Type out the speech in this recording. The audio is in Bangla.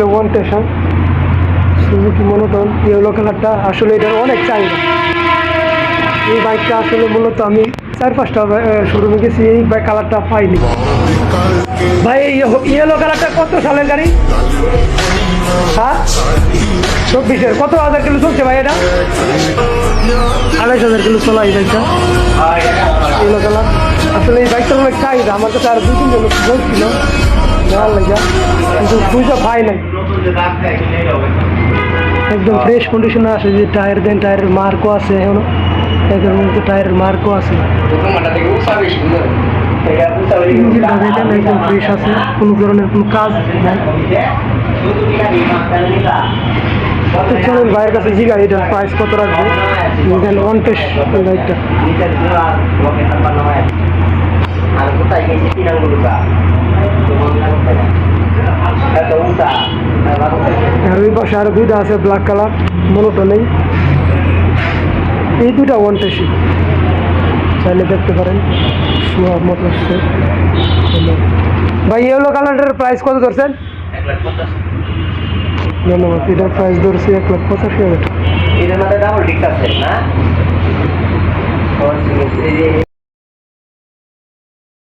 এটা 110 সুজুকি মনোটন ইয়েলো কালারটা আসলে এটার অনেক চাহিদা। এই বাইকটা আসলে মূলত আমি 4-5টা শোরুমে গেছি, এই বাইক কালারটা পাইনি। ভাই এই ইয়েলো কালারটা কত সালের গাড়ি? হ্যাঁ 24-এর। কত হাজার কিলো চলছে ভাই এটা? 28,000 কিলো চলা এই বাইকটা ইয়েলো কালার। আসলে এই বাইকটার অনেক চাহিদা, আমার কাছে আর 2-3 জন বলছিল নেওয়ার লাগে, কিন্তু খুঁজে পাই নাই। একদম ফ্রেশ কন্ডিশনে আছে, যে টায়ার দেন টায়ারের মার্কও আছে, এখনো এদের মধ্যে টায়ারের মার্কও আছে, ইঞ্জিনটা দেখেন একদম ফ্রেশ আছে, কোনো ধরনের কোনো কাজ নাই। চলুন ভাইয়ের কাছে জিগা এটার প্রাইস কত রাখবে। 110 এই বাইকটা। আর ওই পাশে আরো দুইটা আছে ব্ল্যাক কালার, মনোটো নেই। এই দুইটা 110 চাইলে দেখতে পারেন। সুহাব মোটরস। ভাই ইয়েলো কালারের প্রাইস কত ধরছেন? ধন্যবাদ। এটার প্রাইস ধরছি 1,85,000। এটার মধ্যে ডাবল ডিস্ক আছে না?